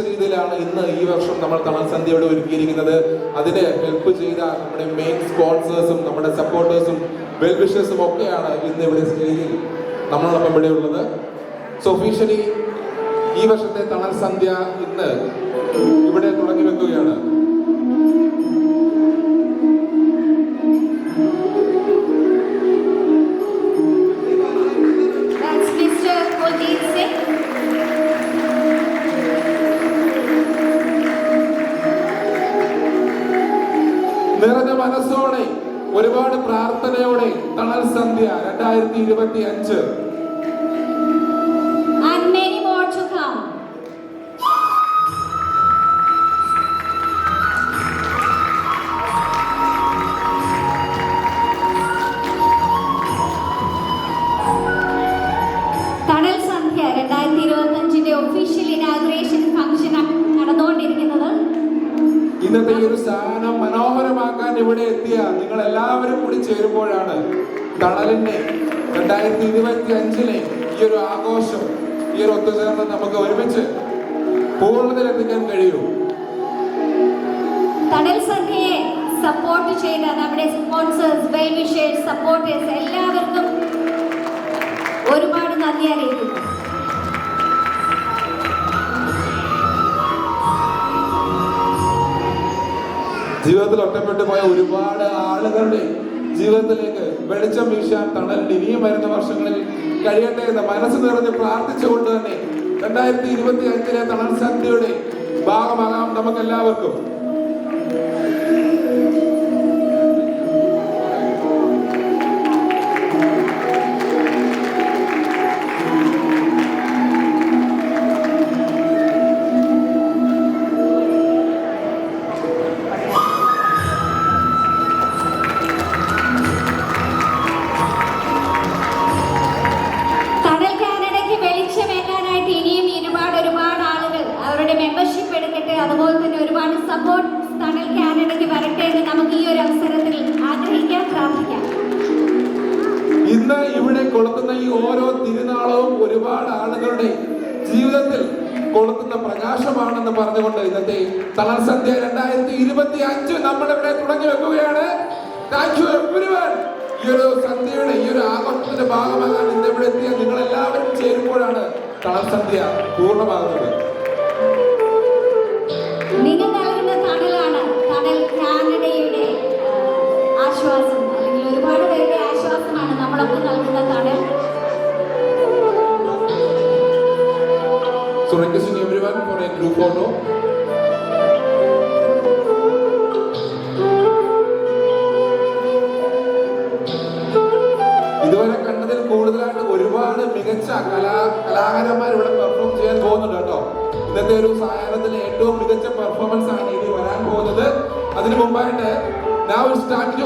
രീതിയിലാണ് ഇന്ന് ഈ വർഷം നമ്മൾ തണൽ സന്ധ്യയോട് ഒരുക്കിയിരിക്കുന്നത്. അതിന് ഹെൽപ്പ് ചെയ്ത നമ്മുടെ മെയിൻ സ്പോൺസേഴ്സും നമ്മുടെ സപ്പോർട്ടേഴ്സും വെൽവിഷേഴ്സും ഒക്കെയാണ് ഇന്ന് ഇവിടെ സ്റ്റേജിൽ നമ്മളോടൊപ്പം ഇവിടെ ഉള്ളത്. സോ ഒഫീഷ്യലി ഈ വർഷത്തെ തണൽ സന്ധ്യ ഇന്ന് ഇവിടെ തുടങ്ങി വെക്കുകയാണ്. നിറഞ്ഞ മനസ്സോടെ ഒരുപാട് പ്രാർത്ഥനയോടെ തണൽ സന്ധ്യ 2025. തണൽ സന്ധ്യ 2025 ഒഫീഷ്യൽ ഇനാഗുറേഷൻ ഫംഗ്ഷൻ നടന്നുകൊണ്ടിരിക്കുന്നത്. ഇന്നത്തെ ഈ ഒരു സ്ഥാനം മനോഹരമാക്കാൻ ഇവിടെ എത്തിയ നിങ്ങൾ എല്ലാവരും കൂടി ചേരുമ്പോഴാണ് തണലിന്റെ 2025 ഈ ഒരു ആഘോഷം, ഈ ഒരു ഒത്തുചേർന്ന് നമുക്ക് ഒരുമിച്ച് പൂർണ്ണതയിലെത്തിക്കാൻ കഴിയൂ. തണൽ സന്ധ്യയെ സപ്പോർട്ട് ചെയ്ത നമ്മുടെ സ്പോൺസേഴ്സ്, വെൽവിഷേഴ്സ്, സപ്പോർട്ടേഴ്സ് എല്ലാവർക്കും ഒരുപാട് നന്ദി അറിയിക്കുന്നു. ജീവിതത്തിൽ ഒറ്റപ്പെട്ടു പോയ ഒരുപാട് ആളുകളുടെ ജീവിതത്തിലേക്ക് വെളിച്ചം വീശാൻ തണൽ ഇനിയും വരുന്ന വർഷങ്ങളിൽ കഴിയട്ടെ എന്ന് മനസ്സ് നിറഞ്ഞ് പ്രാർത്ഥിച്ചുകൊണ്ട് തന്നെ 2025 തണൽ സന്ധ്യയുടെ ഭാഗമാകാം നമുക്ക് എല്ലാവർക്കും. മെമ്പർഷിപ്പ് എടുക്കട്ടെ, അതുപോലെ തന്നെ ഒരുപാട് സപ്പോർട്ട് തണൽ കാനഡയ്ക്ക് വരട്ടെ എന്ന് നമുക്ക് ഈ ഒരു അവസരത്തിൽ ആഗ്രഹിക്കാം, പ്രാർത്ഥിക്കാം. ഇന്ന് ഇവിടെ കൊളുത്തുന്ന ഈ ഓരോ തിരുനാളവും ഒരുപാട് ആളുകളുടെ ജീവിതത്തിൽ കൊളുത്തുന്ന പ്രകാശമാണെന്ന് പറഞ്ഞുകൊണ്ട് ഇന്നത്തെ തണൽ സന്ധ്യ 2025 നമ്മളിവിടെ തുടങ്ങി വെക്കുകയാണ്. Thank you everyone. ഈ ഒരു സന്ധ്യയുടെ ഈ ഒരു ആഘോഷത്തിന്റെ ഭാഗമാകാൻ ഇന്ന് ഇവിടെ എത്തിയ നിങ്ങൾ എല്ലാവരും ചേരുമ്പോഴാണ് തണൽ സന്ധ്യ പൂർണ്ണമാകുന്നത്. നിങ്ങൾ നൽകുന്ന തണലാണ് തണൽ കാനഡയുടെ ആശ്വാസം, അല്ലെങ്കിൽ ഒരുപാട് പേരുടെ ആശ്വാസമാണ് നമ്മളൊക്കെ നൽകുന്ന തണൽ. So requesting everyone for a group photo. ഇതുവരെ കണ്ടതിൽ കൂടുതലായിട്ട് ഒരുപാട് മികച്ച കലാകാരന്മാർ ഇവിടെ പെർഫോം ചെയ്യാൻ പോകുന്നുണ്ട് കേട്ടോ. ഇന്നത്തെ ഒരു സായാഹ്നത്തിലെ ഏറ്റവും മികച്ച പെർഫോമൻസ് ആണ് ഇനി വരാൻ പോകുന്നത്. അതിനു മുമ്പായിട്ട് now it's time to